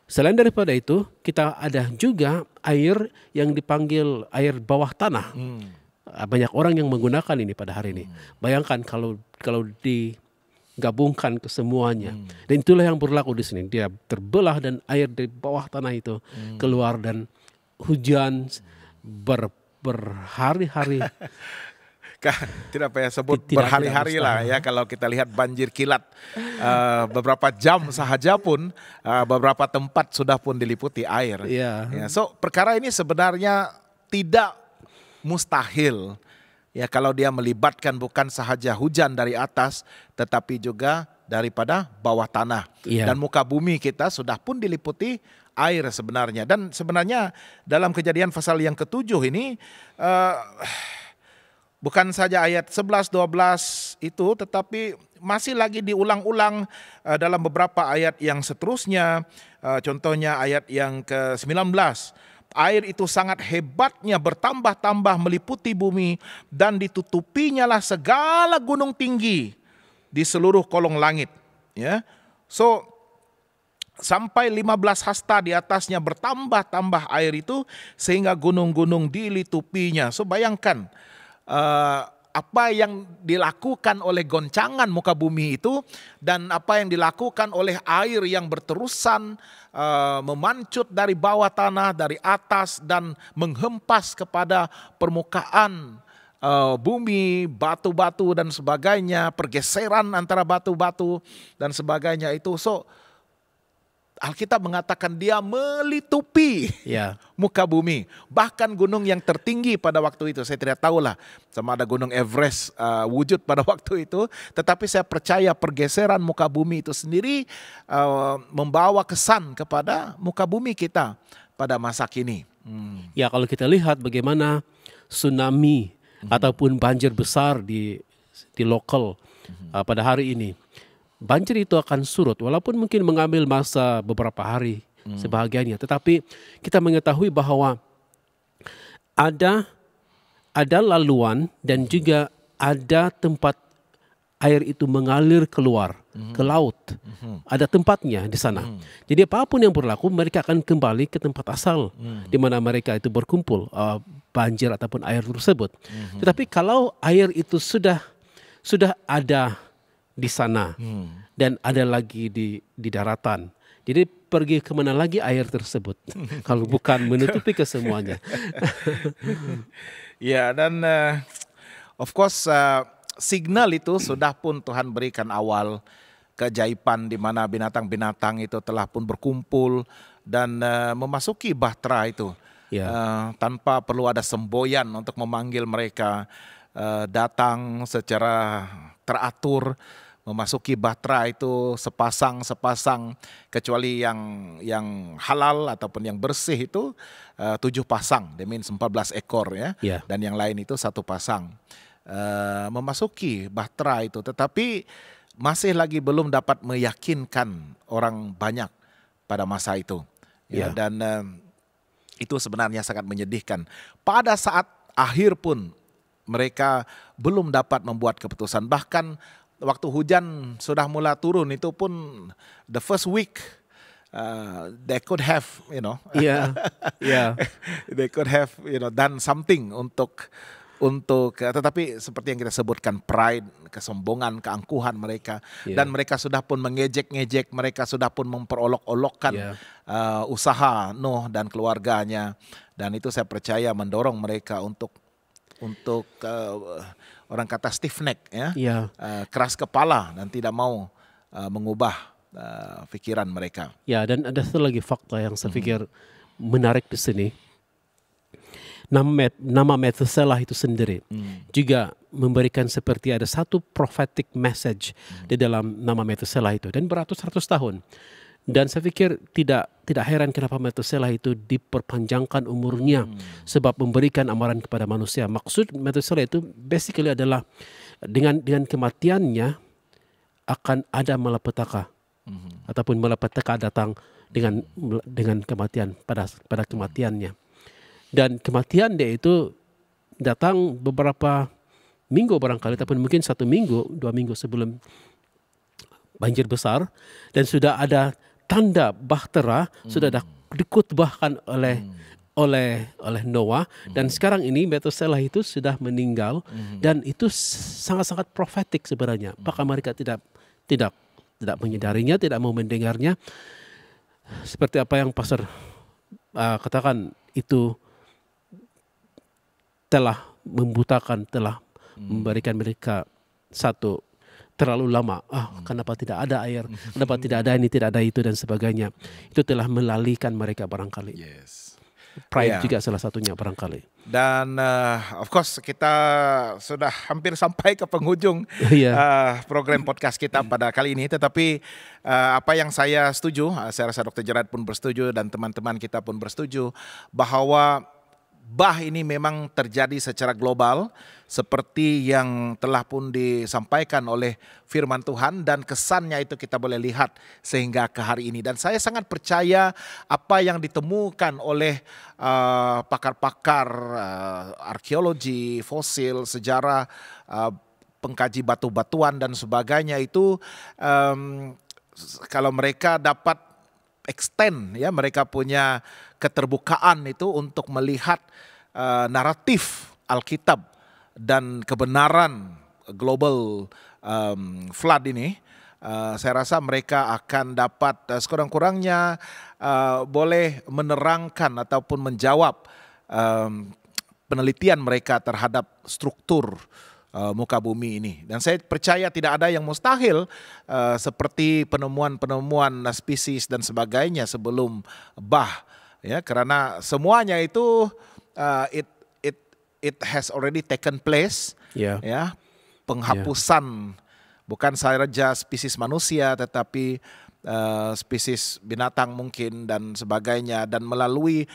Selain daripada itu, kita ada juga air yang dipanggil air bawah tanah. Banyak orang yang menggunakan ini pada hari ini. Bayangkan kalau digabungkan ke semuanya. Dan itulah yang berlaku di sini. Dia terbelah dan air di bawah tanah itu keluar dan hujan berhari-hari. Tidak apa ya sebut berhari-hari lah ya, kalau kita lihat banjir kilat beberapa jam sahaja pun beberapa tempat sudah pun diliputi air. Ya, so perkara ini sebenarnya tidak mustahil ya kalau dia melibatkan bukan sahaja hujan dari atas tetapi juga daripada bawah tanah. Dan muka bumi kita sudah pun diliputi air sebenarnya. Dan sebenarnya dalam Kejadian pasal yang ke-7 ini bukan saja ayat 11, 12 itu, tetapi masih lagi diulang-ulang dalam beberapa ayat yang seterusnya. Contohnya ayat yang ke-19. Air itu sangat hebatnya bertambah-tambah meliputi bumi dan ditutupinya lah segala gunung tinggi di seluruh kolong langit. Ya, so sampai 15 hasta di atasnya bertambah-tambah air itu sehingga gunung-gunung dilitupinya. So bayangkan apa yang dilakukan oleh goncangan muka bumi itu dan apa yang dilakukan oleh air yang berterusan memancut dari bawah tanah, dari atas dan menghempas kepada permukaan bumi, batu-batu dan sebagainya, pergeseran antara batu-batu dan sebagainya itu. So Alkitab mengatakan dia melitupi muka bumi. Bahkan gunung yang tertinggi pada waktu itu, saya tidak tahulah sama ada gunung Everest wujud pada waktu itu. Tetapi saya percaya pergeseran muka bumi itu sendiri membawa kesan kepada muka bumi kita pada masa kini. Ya, kalau kita lihat bagaimana tsunami ataupun banjir besar di lokal pada hari ini. Banjir itu akan surut walaupun mungkin mengambil masa beberapa hari sebahagiannya. Tetapi kita mengetahui bahwa ada laluan dan juga ada tempat air itu mengalir keluar ke laut. Ada tempatnya di sana. Jadi apapun yang berlaku mereka akan kembali ke tempat asal di mana mereka itu berkumpul banjir ataupun air tersebut. Tetapi kalau air itu sudah ada di sana dan ada lagi di daratan. Jadi pergi kemana lagi air tersebut kalau bukan menutupi kesemuanya. Ya, dan of course signal itu sudah pun Tuhan berikan awal keajaiban di mana binatang-binatang itu telah pun berkumpul dan memasuki bahtera itu tanpa perlu ada semboyan untuk memanggil mereka datang secara teratur. Memasuki bahtera itu sepasang kecuali yang halal ataupun yang bersih itu 7 pasang, that means 14 ekor ya. Dan yang lain itu 1 pasang. Memasuki bahtera itu, tetapi masih lagi belum dapat meyakinkan orang banyak pada masa itu. Dan itu sebenarnya sangat menyedihkan. Pada saat akhir pun mereka belum dapat membuat keputusan. Bahkan waktu hujan sudah mulai turun itu pun the first week they could have they could have done something untuk tetapi seperti yang kita sebutkan pride, kesombongan, keangkuhan mereka dan mereka sudah pun mengejek-ngejek, mereka sudah pun memperolok-olokkan usaha Nuh dan keluarganya, dan itu saya percaya mendorong mereka untuk orang kata stiff neck keras kepala dan tidak mau mengubah pikiran mereka. Dan ada satu lagi fakta yang saya pikir menarik di sini. Nama Methuselah itu sendiri juga memberikan seperti ada satu prophetic message di dalam nama Methuselah itu dan beratus-ratus tahun. Dan saya pikir tidak heran kenapa Methuselah itu diperpanjangkan umurnya sebab memberikan amaran kepada manusia. Maksud Methuselah itu basically adalah dengan kematiannya akan ada malapetaka ataupun malapetaka datang dengan kematian pada kematiannya. Dan kematian dia itu datang beberapa minggu barangkali, tapi mungkin 1 minggu, 2 minggu sebelum banjir besar, dan sudah ada tanda bahtera, sudah ada dikutbahkan oleh Noah, dan sekarang ini Metusela itu sudah meninggal, dan itu sangat-sangat profetik sebenarnya. Apakah mereka tidak menyadarinya, tidak mau mendengarnya? Seperti apa yang Pastor katakan, itu telah membutakan, telah memberikan mereka satu terlalu lama. Kenapa tidak ada air? Kenapa tidak ada ini, tidak ada itu, dan sebagainya. Itu telah melalaikan mereka barangkali. Yes. Pride juga salah satunya barangkali. Dan of course kita sudah hampir sampai ke penghujung program podcast kita pada kali ini. Tetapi apa yang saya setuju, saya rasa Dr. Gerard pun bersetuju dan teman-teman kita pun bersetuju, bahwa bah ini memang terjadi secara global seperti yang telah pun disampaikan oleh firman Tuhan, dan kesannya itu kita boleh lihat sehingga ke hari ini. Dan saya sangat percaya apa yang ditemukan oleh pakar-pakar arkeologi, fosil, sejarah, pengkaji batu-batuan dan sebagainya itu, kalau mereka dapat extend, ya, mereka punya keterbukaan itu untuk melihat naratif Alkitab dan kebenaran global flood ini, saya rasa mereka akan dapat sekurang-kurangnya boleh menerangkan ataupun menjawab penelitian mereka terhadap struktur muka bumi ini. Dan saya percaya tidak ada yang mustahil seperti penemuan-penemuan spesies dan sebagainya sebelum bah, ya, karena semuanya itu it has already taken place, ya, penghapusan bukan saja spesies manusia tetapi spesies binatang mungkin dan sebagainya, dan melalui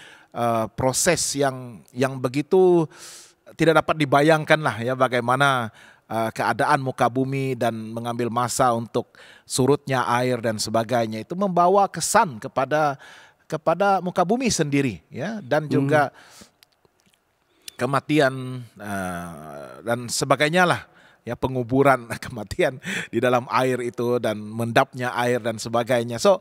proses yang begitu tidak dapat dibayangkan lah, ya, bagaimana keadaan muka bumi dan mengambil masa untuk surutnya air dan sebagainya, itu membawa kesan kepada muka bumi sendiri, ya, dan juga kematian dan sebagainya lah, ya, penguburan kematian di dalam air itu dan mendapnya air dan sebagainya. So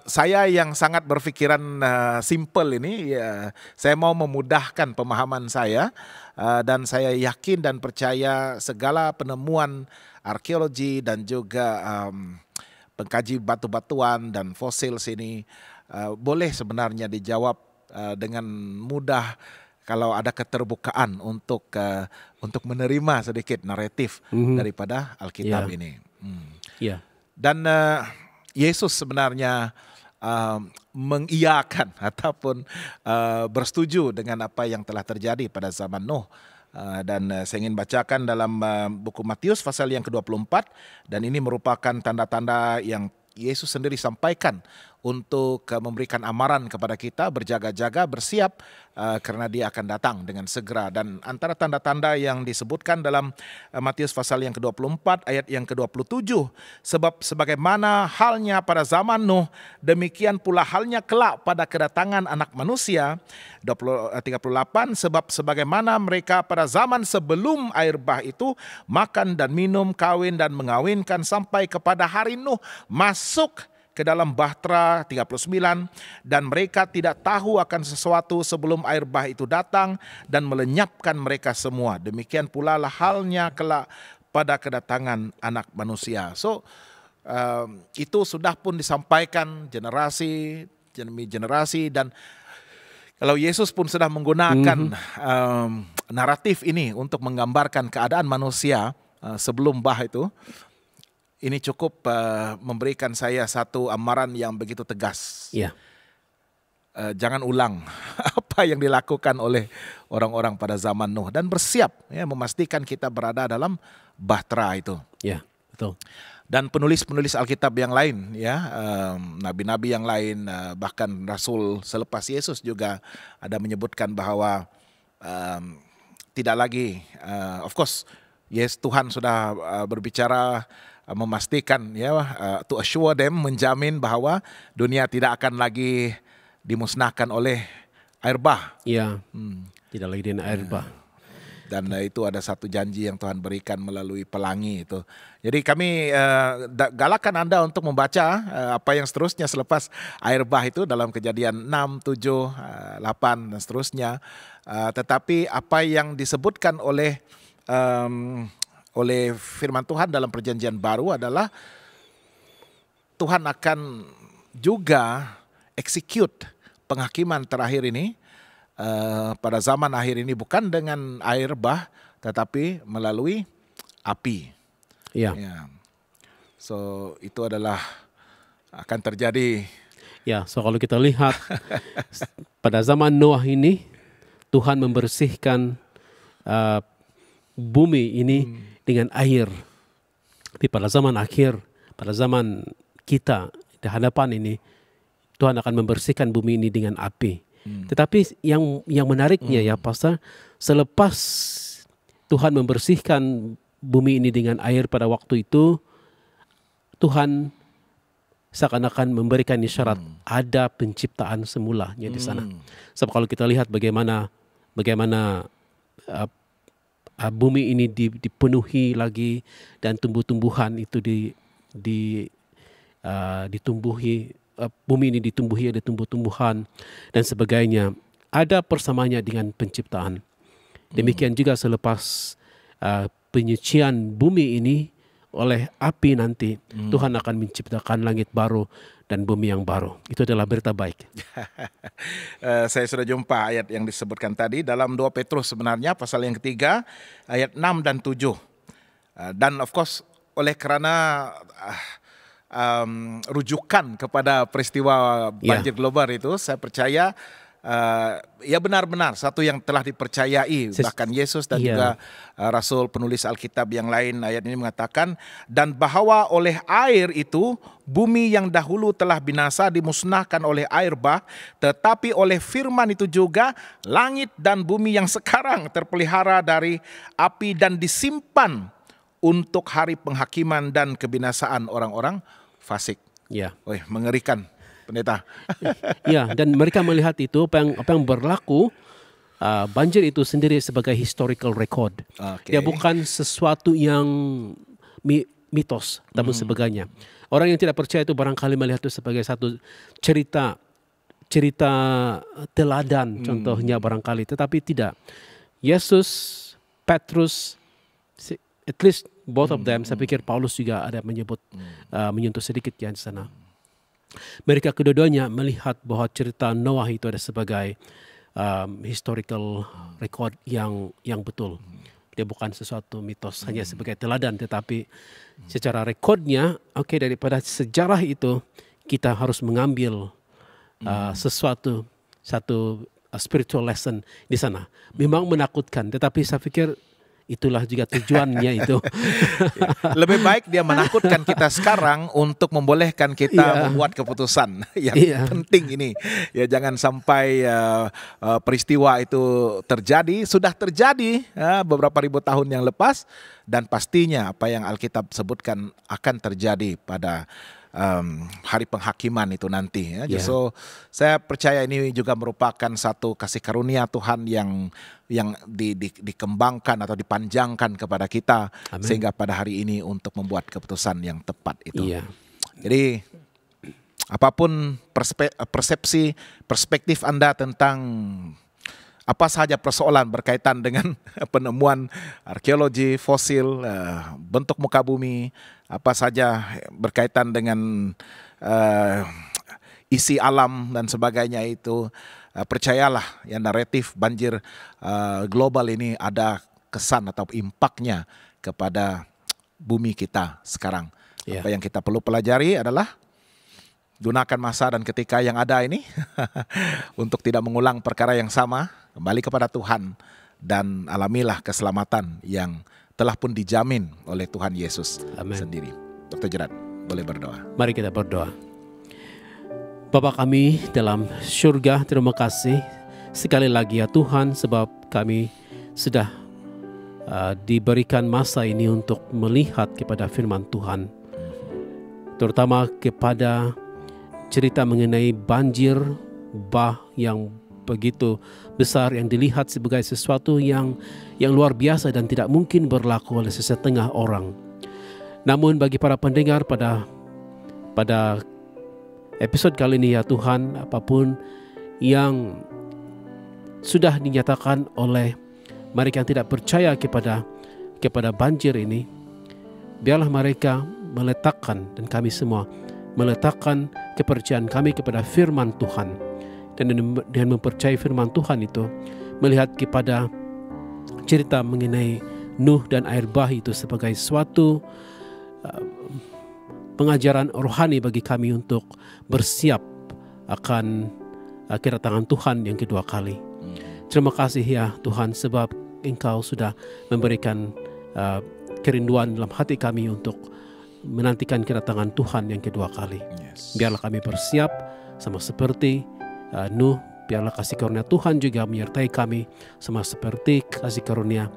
saya yang sangat berpikiran simple ini, ya, saya mau memudahkan pemahaman saya, dan saya yakin dan percaya segala penemuan arkeologi dan juga pengkaji batu-batuan dan fosil sini boleh sebenarnya dijawab dengan mudah kalau ada keterbukaan untuk menerima sedikit naratif daripada Alkitab ini. Dan Yesus sebenarnya mengiyakan ataupun bersetuju dengan apa yang telah terjadi pada zaman Nuh. Dan saya ingin bacakan dalam buku Matius pasal yang ke-24, dan ini merupakan tanda-tanda yang Yesus sendiri sampaikan untuk memberikan amaran kepada kita berjaga-jaga, bersiap, karena dia akan datang dengan segera. Dan antara tanda-tanda yang disebutkan dalam Matius pasal yang ke-24 ayat yang ke-27, sebab sebagaimana halnya pada zaman Nuh, demikian pula halnya kelak pada kedatangan Anak Manusia. 38, sebab sebagaimana mereka pada zaman sebelum air bah itu makan dan minum, kawin dan mengawinkan sampai kepada hari Nuh masuk ke dalam bahtera. 39, dan mereka tidak tahu akan sesuatu sebelum air bah itu datang dan melenyapkan mereka semua. Demikian pula lah halnya kelak pada kedatangan Anak Manusia. So itu sudah pun disampaikan generasi demi generasi, dan kalau Yesus pun sudah menggunakan naratif ini untuk menggambarkan keadaan manusia sebelum bah itu, ini cukup memberikan saya satu amaran yang begitu tegas. Jangan ulang apa yang dilakukan oleh orang-orang pada zaman Nuh, dan bersiap, ya, memastikan kita berada dalam bahtera itu. Ya, betul. Dan penulis-penulis Alkitab yang lain, ya, nabi-nabi yang lain, bahkan Rasul selepas Yesus juga ada menyebutkan bahwa tidak lagi, of course, yes, Tuhan sudah berbicara, memastikan, ya, to assure them, menjamin bahwa dunia tidak akan lagi dimusnahkan oleh air bah. Ya, tidak lagi dengan air bah. Dan itu ada satu janji yang Tuhan berikan melalui pelangi itu. Jadi kami galakkan Anda untuk membaca apa yang seterusnya selepas air bah itu dalam Kejadian 6, 7, 8 dan seterusnya. Tetapi apa yang disebutkan oleh firman Tuhan dalam Perjanjian Baru adalah Tuhan akan juga execute penghakiman terakhir ini pada zaman akhir ini bukan dengan air bah tetapi melalui api. Ya. So itu adalah akan terjadi. Ya, so kalau kita lihat pada zaman Noah ini Tuhan membersihkan bumi ini dengan air. Tapi pada zaman akhir, pada zaman kita di hadapan ini, Tuhan akan membersihkan bumi ini dengan api. Tetapi yang menariknya ya Pastor, selepas Tuhan membersihkan bumi ini dengan air pada waktu itu, Tuhan seakan-akan memberikan isyarat ada penciptaan semulanya di sana. Sebab kalau kita lihat bagaimana bumi ini dipenuhi lagi dan tumbuh-tumbuhan itu ditumbuhi. Bumi ini ditumbuhi, ada tumbuh-tumbuhan dan sebagainya. Ada persamanya dengan penciptaan. Demikian juga selepas penyucian bumi ini oleh api nanti, Tuhan akan menciptakan langit baru dan bumi yang baru. Itu adalah berita baik. Saya sudah jumpa ayat yang disebutkan tadi dalam 2 Petrus sebenarnya pasal yang ketiga ayat 6 dan 7. Dan of course oleh kerana rujukan kepada peristiwa banjir global itu, saya percaya ya benar-benar satu yang telah dipercayai bahkan Yesus dan juga Rasul penulis Alkitab yang lain. Ayat ini mengatakan, dan bahwa oleh air itu bumi yang dahulu telah binasa dimusnahkan oleh air bah, tetapi oleh firman itu juga langit dan bumi yang sekarang terpelihara dari api dan disimpan untuk hari penghakiman dan kebinasaan orang-orang fasik. Ya. Wih, mengerikan, pendeta. Ya, dan mereka melihat itu apa yang berlaku, banjir itu sendiri sebagai historical record. Dia bukan sesuatu yang mitos dan sebagainya. Orang yang tidak percaya itu barangkali melihat itu sebagai satu cerita teladan contohnya barangkali, tetapi tidak. Yesus, Petrus, at least both of them, saya pikir Paulus juga ada menyentuh sedikit ya di sana. Mereka kedua-duanya melihat bahwa cerita Noah itu ada sebagai historical record yang betul. Dia bukan sesuatu mitos, hanya sebagai teladan, tetapi secara rekodnya, daripada sejarah itu kita harus mengambil satu spiritual lesson di sana. Memang menakutkan, tetapi saya pikir itulah juga tujuannya itu. Lebih baik dia menakutkan kita sekarang untuk membolehkan kita membuat keputusan yang penting ini. Ya, jangan sampai peristiwa itu terjadi, sudah terjadi beberapa ribu tahun yang lepas, dan pastinya apa yang Alkitab sebutkan akan terjadi pada hari penghakiman itu nanti ya. So saya percaya ini juga merupakan satu kasih karunia Tuhan yang dikembangkan atau dipanjangkan kepada kita. Amen. Sehingga pada hari ini untuk membuat keputusan yang tepat itu. Jadi apapun perspektif Anda tentang apa saja persoalan berkaitan dengan penemuan arkeologi, fosil, bentuk muka bumi, apa saja berkaitan dengan isi alam dan sebagainya itu, percayalah ya, naratif banjir global ini ada kesan atau impaknya kepada bumi kita sekarang. Apa yang kita perlu pelajari adalah gunakan masa dan ketika yang ada ini untuk tidak mengulang perkara yang sama, kembali kepada Tuhan dan alamilah keselamatan yang telah pun dijamin oleh Tuhan Yesus sendiri. Dr. Gerard, boleh berdoa. Mari kita berdoa. Bapa kami dalam surga, terima kasih sekali lagi ya Tuhan, sebab kami sudah diberikan masa ini untuk melihat kepada firman Tuhan, terutama kepada cerita mengenai banjir bah yang begitu besar yang dilihat sebagai sesuatu yang luar biasa dan tidak mungkin berlaku oleh sesetengah orang. Namun bagi para pendengar pada episode kali ini ya Tuhan, apapun yang sudah dinyatakan oleh mereka yang tidak percaya kepada banjir ini, biarlah mereka meletakkan, dan kami semua meletakkan kepercayaan kami kepada firman Tuhan, dan dengan mempercayai firman Tuhan itu, melihat kepada cerita mengenai Nuh dan air bah itu sebagai suatu pengajaran rohani bagi kami untuk bersiap akan kedatangan Tuhan yang kedua kali. Terima kasih ya Tuhan, sebab Engkau sudah memberikan kerinduan dalam hati kami untuk menantikan kedatangan Tuhan yang kedua kali. Biarlah kami bersiap sama seperti Nuh. Biarlah kasih karunia Tuhan juga menyertai kami sama seperti kasih karunia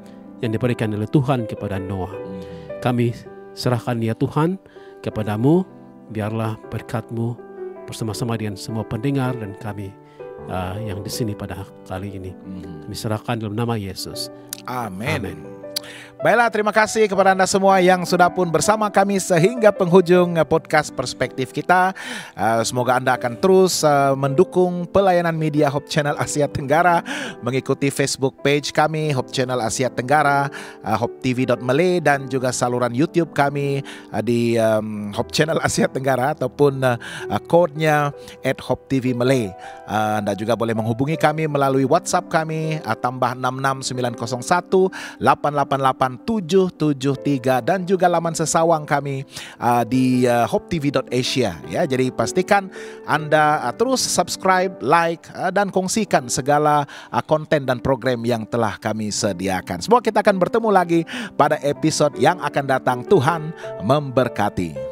yang diberikan oleh Tuhan kepada Noah. Kami serahkan ya Tuhan kepadamu. Biarlah berkat-Mu bersama-sama dengan semua pendengar dan kami yang di sini pada kali ini. Kami serahkan dalam nama Yesus. Amin. Baiklah, terima kasih kepada Anda semua yang sudah pun bersama kami sehingga penghujung podcast perspektif kita. Semoga Anda akan terus mendukung pelayanan media Hope Channel Asia Tenggara, mengikuti Facebook page kami Hope Channel Asia Tenggara, hopetv.malay, dan juga saluran YouTube kami di Hope Channel Asia Tenggara ataupun kodenya @hopetv_malay. Anda juga boleh menghubungi kami melalui WhatsApp kami tambah 66901 888 773, dan juga laman sesawang kami di hopetv.asia ya. Jadi pastikan Anda terus subscribe, like, dan kongsikan segala konten dan program yang telah kami sediakan. Semoga kita akan bertemu lagi pada episode yang akan datang. Tuhan memberkati.